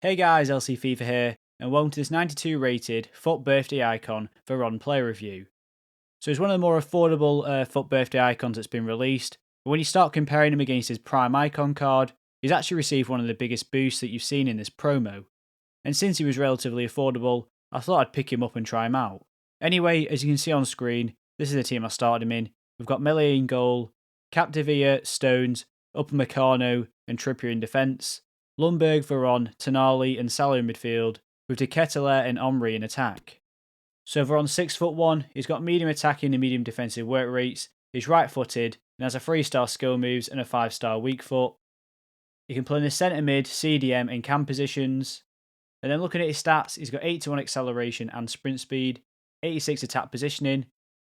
Hey guys, LC Fifa here, and welcome to this 92 rated FUT birthday icon Veron player review. So it's one of the more affordable FUT birthday icons that's been released, but when you start comparing him against his prime icon card, he's actually received one of the biggest boosts that you've seen in this promo. And since he was relatively affordable, I thought I'd pick him up and try him out. Anyway, as you can see on screen, this is the team I started him in. We've got Melee in goal, Capdevia, Stones, Upamecano and Trippier in defence, Lundberg, Veron, Tonali and Salah in midfield, with De Ketelaere and Omri in attack. So Veron's 6'1", he's got medium attacking and medium defensive work rates, he's right-footed, and has a 3-star skill moves and a 5-star weak foot. He can play in the centre mid, CDM and cam positions. And then looking at his stats, he's got 81 acceleration and sprint speed, 86 attack positioning,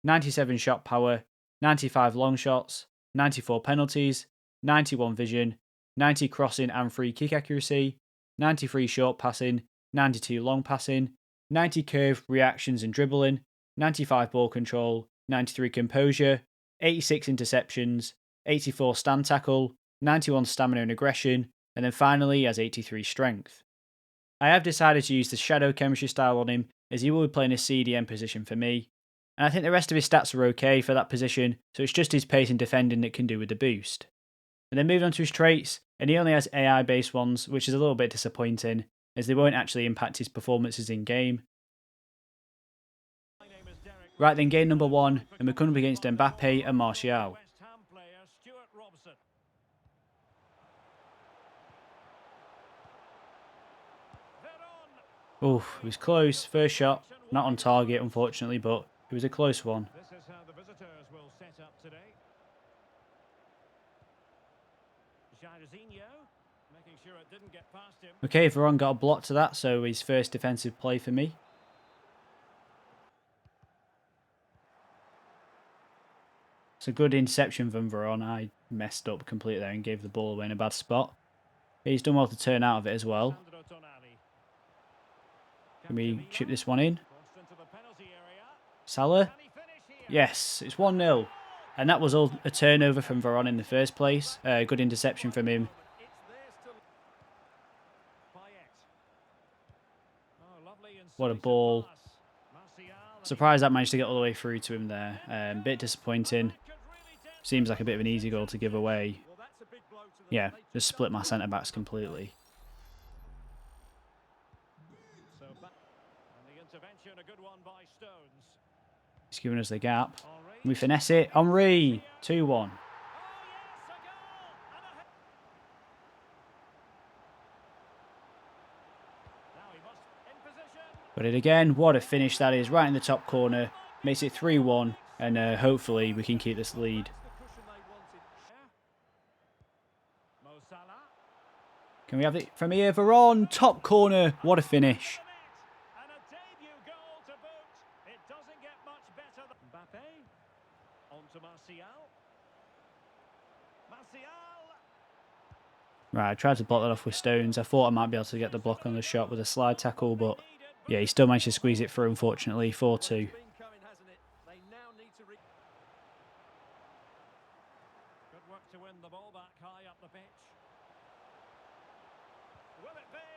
97 shot power, 95 long shots, 94 penalties, 91 vision, 90 crossing and free kick accuracy, 93 short passing, 92 long passing, 90 curve reactions and dribbling, 95 ball control, 93 composure, 86 interceptions, 84 stand tackle, 91 stamina and aggression, and then finally he has 83 strength. I have decided to use the shadow chemistry style on him as he will be playing a CDM position for me, and I think the rest of his stats are okay for that position, so it's just his pace and defending that can do with the boost. And then moving on to his traits, and he only has AI based ones, which is a little bit disappointing, as they won't actually impact his performances in game. Right then, game number 1, and we're coming up against Mbappe and Martial. Oof, it was close. First shot, not on target unfortunately, but it was a close one. This is how the visitors will set up today. Making sure it didn't get past him. Okay, Veron got a block to that, so his first defensive play for me. It's a good interception from Veron. I messed up completely there and gave the ball away in a bad spot. He's done well to turn out of it as well. Can we chip this one in? Salah? Yes, it's 1-0. And that was all a turnover from Veron in the first place. Good interception from him. What a ball. Surprised that managed to get all the way through to him there. Bit disappointing. Seems like a bit of an easy goal to give away. Yeah, just split my centre-backs completely. He's giving us the gap. We finesse it. Omri, 2-1. But it again, what a finish that is, right in the top corner. Makes it 3-1, and hopefully we can keep this lead. Can we have it from here? Veron, top corner. What a finish. Right, I tried to block that off with Stones. I thought I might be able to get the block on the shot with a slide tackle, but yeah, he still managed to squeeze it through, unfortunately. 4-2.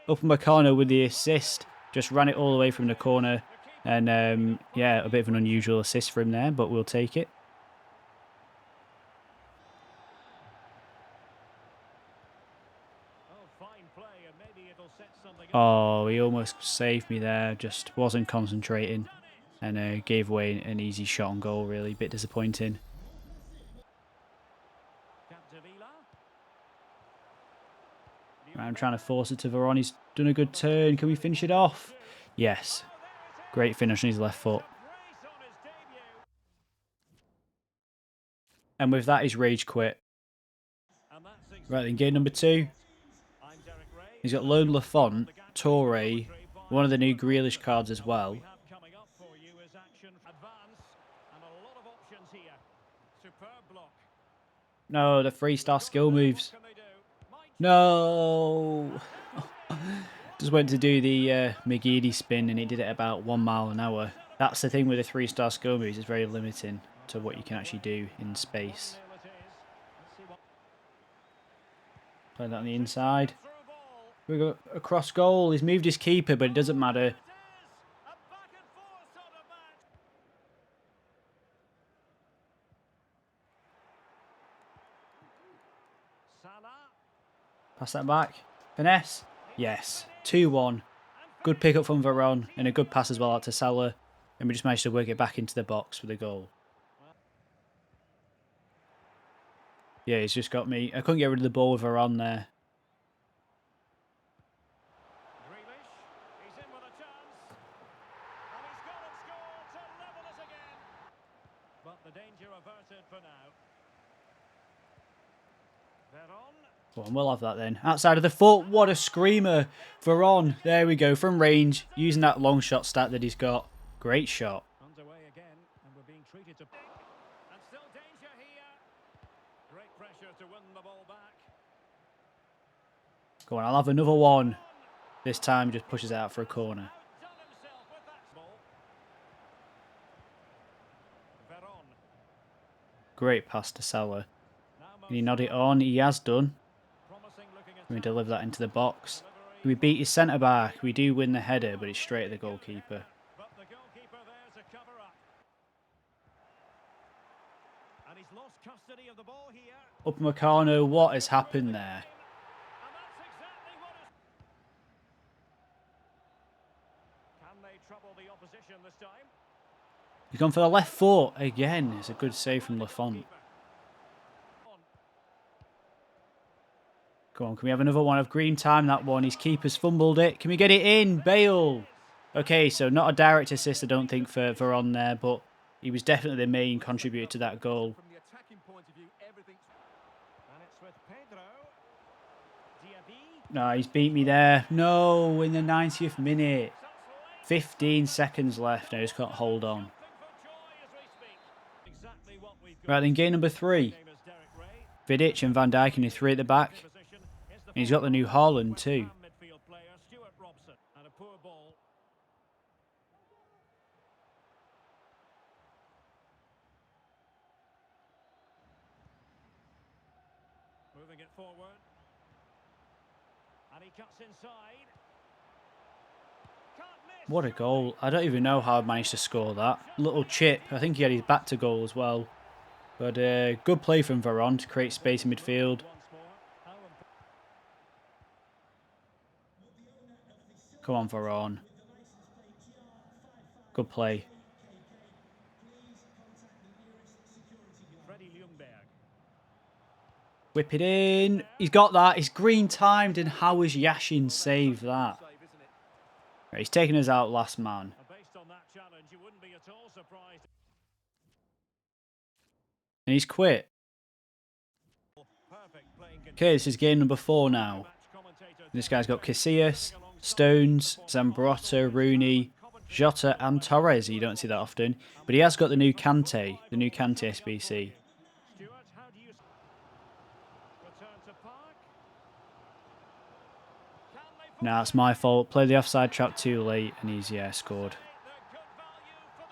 Upamecano with the assist. Just ran it all the way from the corner. And yeah, a bit of an unusual assist for him there, but we'll take it. Oh, he almost saved me there. Just wasn't concentrating. And gave away an easy shot on goal, really. Bit disappointing. Right, I'm trying to force it to Veron. He's done a good turn. Can we finish it off? Yes. Great finish on his left foot. And with that, his rage quit. Right, then game number 2. He's got Lone Lafont, Torre, one of the new Grealish cards as well. No, the 3-star skill moves. No! Just went to do the McGeady spin and it did it about 1 mile an hour. That's the thing with the 3-star skill moves, it's very limiting to what you can actually do in space. Play that on the inside. We got a cross goal. He's moved his keeper, but it doesn't matter. It is a back and forth sort of match. Salah. Pass that back. Finesse. Yes. 2-1. Good pick up from Veron and a good pass as well out to Salah. And we just managed to work it back into the box with a goal. Yeah, he's just got me. I couldn't get rid of the ball with Veron there. Grealish. He's in with a chance. And he's gone and scored to level us again. But the danger averted for now. Veron. Well, we'll have that then. Outside of the foot. What a screamer. Veron. There we go. From range. Using that long shot stat that he's got. Great shot. Underway again, and we're being treated to... And still danger here. Great pressure to win the ball back. Go on, I'll have another one. This time he just pushes it out for a corner. Outdone himself with that ball. Veron. Great pass to Salah. Now Can he nod it on? He has done. promising looking Can we attack. deliver that into the box? Delivery. Can we beat his centre-back? We do win the header, but it's straight at the goalkeeper. But the goalkeeper there to cover up. And he's lost custody of the ball here. Upamecano, what has happened there? And that's exactly what is... Can they trouble the opposition this time? He's gone for the left foot again. It's a good save from Lafont. Come on, can we have another one of green time? That one, his keeper's fumbled it. Can we get it in? Bale. Okay, so not a direct assist, I don't think, for Veron there, but he was definitely the main contributor to that goal. From the attacking point of view, everything's... And it's with Pedro. Diaby. No, he's beat me there. No, in the 90th minute. 15 seconds left. I just can't hold on. Jumping for joy as we speak. Exactly what we've got. Right then, game number 3. Name is Derek Ray. Vidic and Van Dijk in the 3 at the back. Position. Here's the And he's got the new Haaland too. midfield player, Stuart Robson. And a poor ball. Moving it forward. And he cuts inside. Can't miss. What a goal. I don't even know how I managed to score that. Little chip. I think he had his back to goal as well. But good play from Veron to create space in midfield. Once more. How imp- Come on, Veron. Good play. Freddie Ljungberg. Whip it in. He's got that. It's green timed. And how has Yashin saved that? Right, he's taken us out last man. And based on that challenge, you wouldn't be at all surprised. And he's quit. Perfect playing Okay, this is game number 4 now. match commentator. This guy's got Casillas, Stones, Zambrotta, Rooney, Jota and Torres. You don't see that often. But he has got the new Kante SBC. Stuart, how do you return to Park? Can they Nah, it's my fault. Played the offside trap too late and he's, scored. the good value for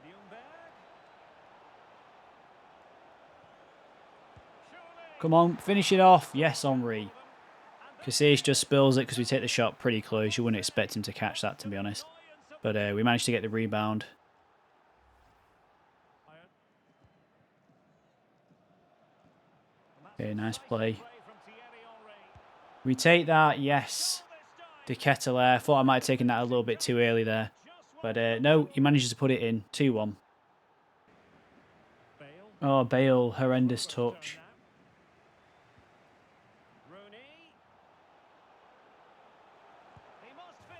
the Ljungberg? Surely. Come on, finish it off. Yes, Henri. Casillas just spills it because we take the shot pretty close. You wouldn't expect him to catch that, to be honest. But we managed to get the rebound. Okay, nice play. We take that, yes. De Ketelaere. Thought I might have taken that a little bit too early there. But no, he manages to put it in. 2-1. Oh, Bale. Horrendous touch.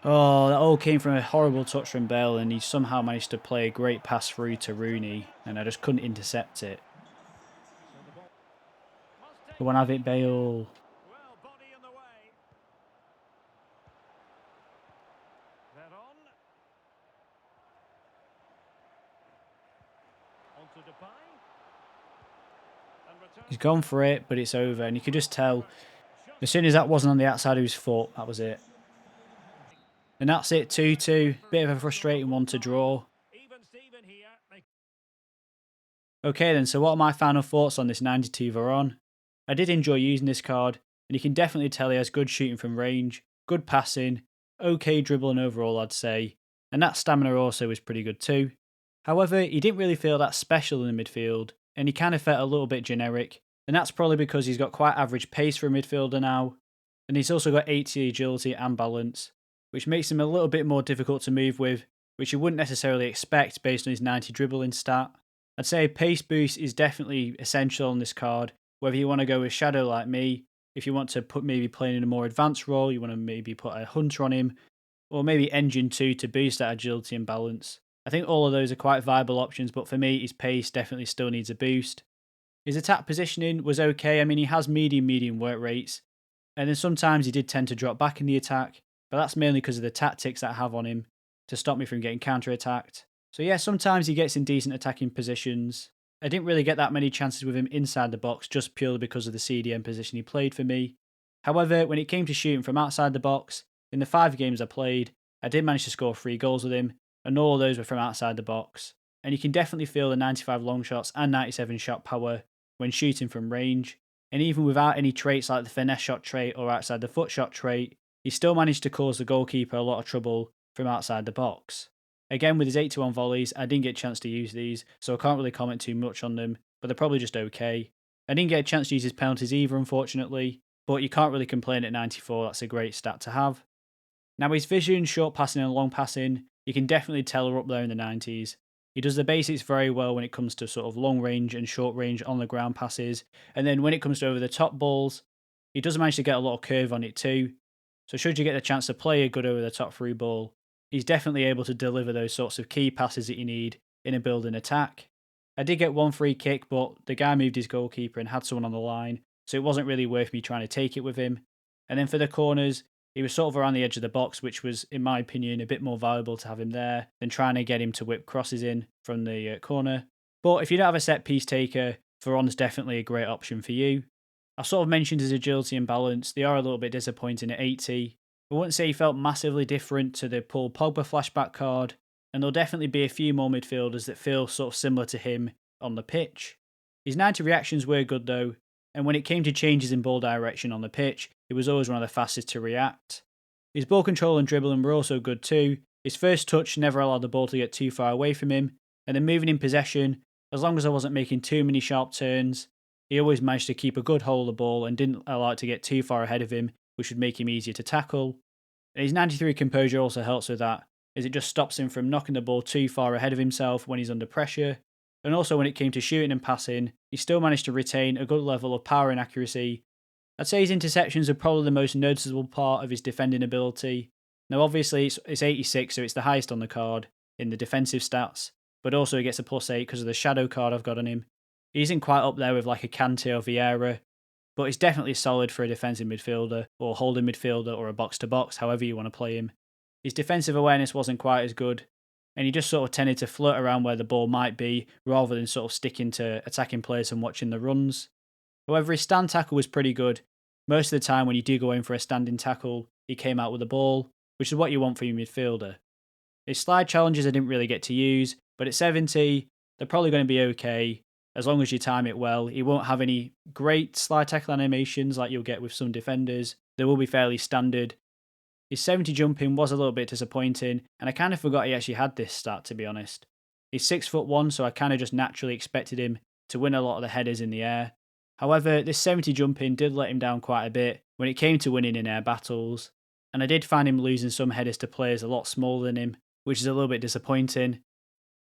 Oh, that all came from a horrible touch from Bale, and he somehow managed to play a great pass through to Rooney, and I just couldn't intercept it. Go on, have it, Bale. Well, body in the way. Veron. Onto Depay. And return. He's gone for it, but it's over, and you could just tell, as soon as that wasn't on the outside of his foot, that was it. And that's it, 2-2. Bit of a frustrating one to draw. Okay then, so what are my final thoughts on this 92 Veron? I did enjoy using this card, and you can definitely tell he has good shooting from range, good passing, okay dribbling overall I'd say, and that stamina also is pretty good too. However, he didn't really feel that special in the midfield, and he kind of felt a little bit generic, and that's probably because he's got quite average pace for a midfielder now, and he's also got 80 agility and balance, which makes him a little bit more difficult to move with, which you wouldn't necessarily expect based on his 90 dribbling stat. I'd say pace boost is definitely essential on this card, whether you want to go with Shadow like me, if you want to put maybe playing in a more advanced role, you want to maybe put a Hunter on him, or maybe Engine 2 to boost that agility and balance. I think all of those are quite viable options, but for me, his pace definitely still needs a boost. His attack positioning was okay. I mean, he has medium work rates, and then sometimes he did tend to drop back in the attack, but that's mainly because of the tactics that I have on him to stop me from getting counter-attacked. So yeah, sometimes he gets in decent attacking positions. I didn't really get that many chances with him inside the box just purely because of the CDM position he played for me. However, when it came to shooting from outside the box, in the 5 games I played, I did manage to score 3 goals with him, and all of those were from outside the box. And you can definitely feel the 95 long shots and 97 shot power when shooting from range. And even without any traits like the finesse shot trait or outside the foot shot trait, he still managed to cause the goalkeeper a lot of trouble from outside the box. Again, with his 8-1 volleys, I didn't get a chance to use these, so I can't really comment too much on them, but they're probably just okay. I didn't get a chance to use his penalties either, unfortunately, but you can't really complain at 94, that's a great stat to have. Now, his vision, short passing and long passing, you can definitely tell are up there in the 90s. He does the basics very well when it comes to sort of long range and short range on the ground passes, and then when it comes to over the top balls, he does manage to get a lot of curve on it too. So should you get the chance to play a good over the top through ball, he's definitely able to deliver those sorts of key passes that you need in a building attack. I did get one free kick, but the guy moved his goalkeeper and had someone on the line, so it wasn't really worth me trying to take it with him. And then for the corners, he was sort of around the edge of the box, which was, in my opinion, a bit more valuable to have him there than trying to get him to whip crosses in from the corner. But if you don't have a set piece taker, Veron's definitely a great option for you. I sort of mentioned his agility and balance. They are a little bit disappointing at 80. I wouldn't say he felt massively different to the Paul Pogba flashback card, and there'll definitely be a few more midfielders that feel sort of similar to him on the pitch. His 90 reactions were good though, and when it came to changes in ball direction on the pitch, he was always one of the fastest to react. His ball control and dribbling were also good too. His first touch never allowed the ball to get too far away from him, and then moving in possession, as long as I wasn't making too many sharp turns, he always managed to keep a good hold of the ball and didn't allow it to get too far ahead of him, which would make him easier to tackle. And his 93 composure also helps with that, as it just stops him from knocking the ball too far ahead of himself when he's under pressure. And also when it came to shooting and passing, he still managed to retain a good level of power and accuracy. I'd say his interceptions are probably the most noticeable part of his defending ability. Now obviously it's 86, so it's the highest on the card in the defensive stats, but also he gets a +8 because of the shadow card I've got on him. He isn't quite up there with like a Kante or Vieira, but he's definitely solid for a defensive midfielder, or holding midfielder, or a box-to-box, however you want to play him. His defensive awareness wasn't quite as good, and he just sort of tended to flirt around where the ball might be, rather than sort of sticking to attacking players and watching the runs. However, his stand tackle was pretty good. Most of the time when you do go in for a standing tackle, he came out with the ball, which is what you want for your midfielder. His slide challenges I didn't really get to use, but at 70, they're probably going to be okay. As long as you time it well, he won't have any great slide tackle animations like you'll get with some defenders. They will be fairly standard. His 70 jumping was a little bit disappointing, and I kind of forgot he actually had this stat, to be honest. He's 6'1", so I kind of just naturally expected him to win a lot of the headers in the air. However, this 70 jumping did let him down quite a bit when it came to winning in air battles, and I did find him losing some headers to players a lot smaller than him, which is a little bit disappointing.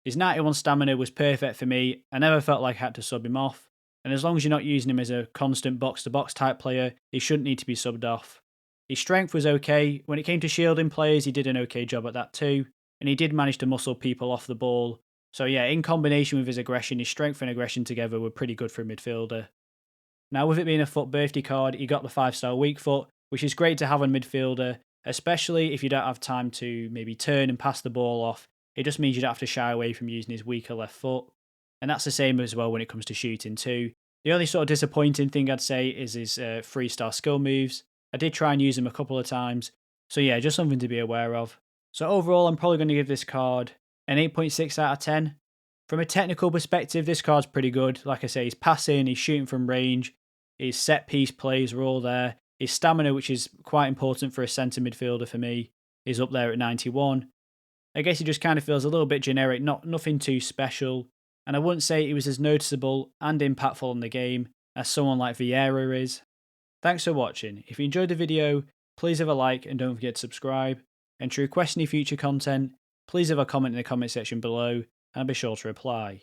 His 91 stamina was perfect for me. I never felt like I had to sub him off, and as long as you're not using him as a constant box-to-box type player, he shouldn't need to be subbed off. His strength was okay. When it came to shielding players, he did an okay job at that too, and he did manage to muscle people off the ball. So yeah, in combination with his aggression, his strength and aggression together were pretty good for a midfielder. Now with it being a foot birthday card, he got the 5-star weak foot, which is great to have on midfielder, especially if you don't have time to maybe turn and pass the ball off. It just means you don't have to shy away from using his weaker left foot. And that's the same as well when it comes to shooting too. The only sort of disappointing thing I'd say is his 3-star skill moves. I did try and use them a couple of times. So yeah, just something to be aware of. So overall, I'm probably going to give this card an 8.6 out of 10. From a technical perspective, this card's pretty good. Like I say, he's passing, he's shooting from range, his set piece plays are all there. His stamina, which is quite important for a centre midfielder for me, is up there at 91. I guess he just kind of feels a little bit generic, nothing too special. And I wouldn't say he was as noticeable and impactful in the game as someone like Vieira is. Thanks for watching. If you enjoyed the video, please have a like and don't forget to subscribe. And to request any future content, please have a comment in the comment section below and I'll be sure to reply.